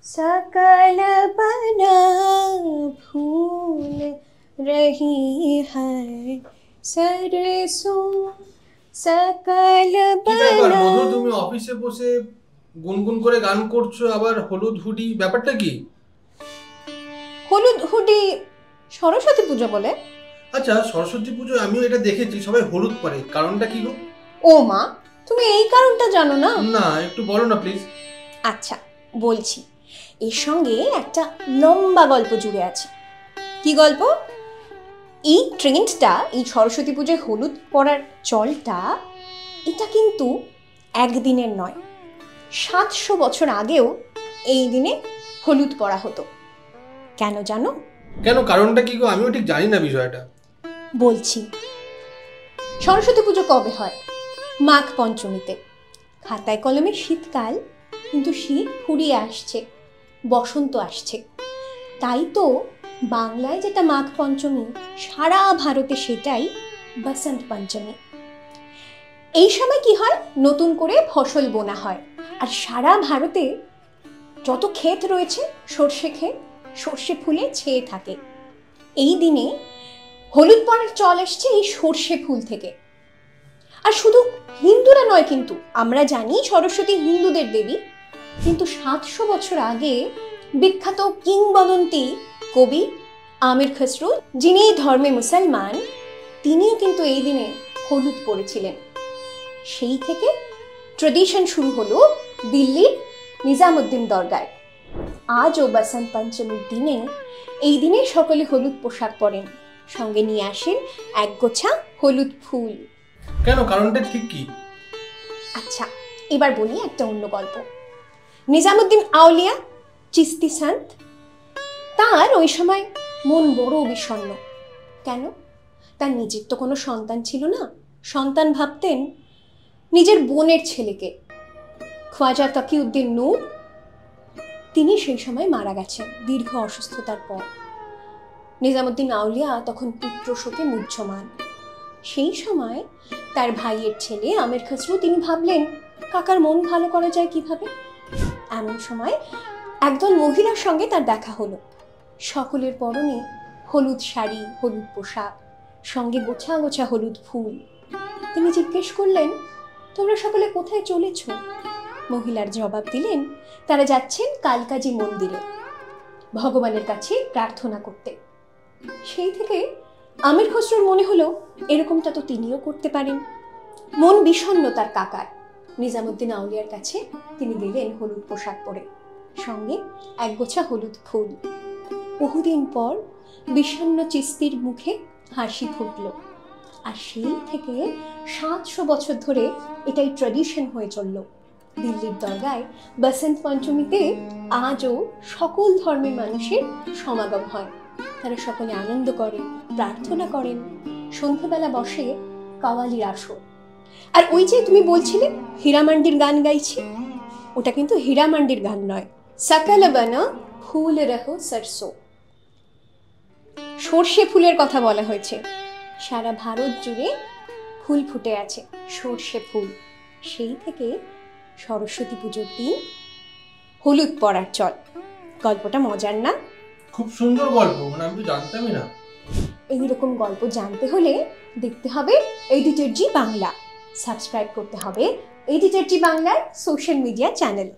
सकल बना फूल रही है सरसों सकल কি ব্যাপার बना। মধু, তুমি অফিসে বসে গুনগুন করে গান করছো, আবার হলুদ হুডি, ব্যাপারটা কি? হলুদ হুডি সরস্বতী পুজো বলে। আচ্ছা, সরস্বতী পুজো আমিও এটা দেখেছি, সবাই হলুদ পরে, কারণটা কি গো? ও মা, তুমি এই কারণটা জানো না? না, একটু বলো না প্লিজ। আচ্ছা বলছি, এর সঙ্গে একটা লম্বা গল্প জুড়ে আছে। কি গল্প? এই ট্রেন্ডটা, এই সরস্বতী পুজোয় হলুদ পরার চলটা, এটা কিন্তু একদিনের নয়, 700 বছর আগেও এই দিনে হলুদ পরা হতো। কেন জানো? কেন, কারণটা কি গো? আমিও ঠিক জানি না বিষয়টা। বলছি, সরস্বতী পুজো কবে হয়? মাঘ পঞ্চমীতে। খাতায় কলমে শীতকাল, কিন্তু শীত ফুরিয়ে আসছে, বসন্ত আসছে। তাই তো বাংলায় যেটা মাঘ পঞ্চমী, সারা ভারতে সেটাই বসন্ত পঞ্চমী। এই সময় কি হয়, নতুন করে ফসল বোনা হয়, আর সারা ভারতে যত ক্ষেত রয়েছে, সর্ষে ক্ষেত, সর্ষে ফুলে ছেয়ে থাকে। এই দিনে হলুদ পরার চল এসছে এই সর্ষে ফুল থেকে। আর শুধু হিন্দুরা নয়, কিন্তু আমরা জানি সরস্বতী হিন্দুদের দেবী, কিন্তু 700 বছর আগে বিখ্যাত কিংবদন্তি কবি আমির খসরু, যিনি ধর্মে মুসলমান, তিনিও কিন্তু এই দিনে হলুদ পরেছিলেন। সেই থেকে ট্রেডিশন শুরু হলো দিল্লির নিজামুদ্দিন দরগায়। আজও বসন্ত পঞ্চমীর দিনে, এই দিনে সকলে হলুদ পোশাক পরেন, সঙ্গে নিয়ে আসেন একগোছা হলুদ ফুল। কেন, কারণটা ঠিক কি? আচ্ছা এবার বলি একটা অন্য গল্প। নিজামুদ্দিন আউলিয়া, চিস্তি সন্ত, তার ওই সময় মন বড় বিষণ্ণ। কেন? তার নিজের তো কোনো সন্তান ছিল না। সন্তান ভাবতেন নিজের বোনের ছেলেকে, খ্বাজা তকিউদ্দিন নূর। তিনি সেই সময় মারা গেছেন দীর্ঘ অসুস্থতার পর। নিজামুদ্দিন আউলিয়া তখন পুত্র শোকে মুহ্যমান। সেই সময় তার ভাইয়ের ছেলে আমির খসরু, তিনি ভাবলেন কাকার মন ভালো করা যায় কিভাবে। এমন সময় একদল মহিলার সঙ্গে তার দেখা হলো। সকলের পরনে হলুদ শাড়ি, হলুদ পোশাক, সঙ্গে গোছা গোছা হলুদ ফুল। তিনি জিজ্ঞেস করলেন, তোমরা সকলে কোথায় চলেছ? মহিলার জবাব দিলেন, তারা যাচ্ছেন কালকাজি মন্দিরে ভগবানের কাছে প্রার্থনা করতে। সেই থেকে আমির খসরুর মনে হলো এরকমটা তো তিনিও করতে পারেন। মন বিষণ্ণ তার কাকার। নিজামুদ্দিন আউলিয়ার কাছে তিনি গেলেন হলুদ পোশাক পরে, সঙ্গে একগোছা হলুদ ফুল। বহুদিন পর বিষণ্ণ চিস্তির মুখে হাসি ফুটল। আর সেই থেকে 700 বছর ধরে এটাই ট্র্যাডিশন হয়ে চলল। দিল্লির দরগায় বসন্ত পঞ্চমীতে আজও সকল ধর্মের মানুষের সমাগম হয়। তারা সকলে আনন্দ করেন, প্রার্থনা করেন, সন্ধ্যাবেলা বসে কাওয়ালির আসর। আর ওই যে তুমি বলছিলে হীরামান্ডির গান গাইছি, ওটা কিন্তু হীরামান্ডির গান নয়, সকল বনা ফুল রহো সরসো। সর্ষে ফুলের কথা বলা হয়েছে। সারা ভারত জুড়ে ফুল ফুটে আছে, সর্ষে ফুল। সেই থেকে সরস্বতী পুজোর দিন হলুদ পরার চল। গল্পটা মজার না? খুব সুন্দর গল্প, মানে আমি তো জানতামই না। এইরকম গল্প জানতে হলে দেখতে হবে এডিটর জি বাংলা, সাবস্ক্রাইব করতে হবে এডিটর জি বাংলার সোশ্যাল মিডিয়া চ্যানেল।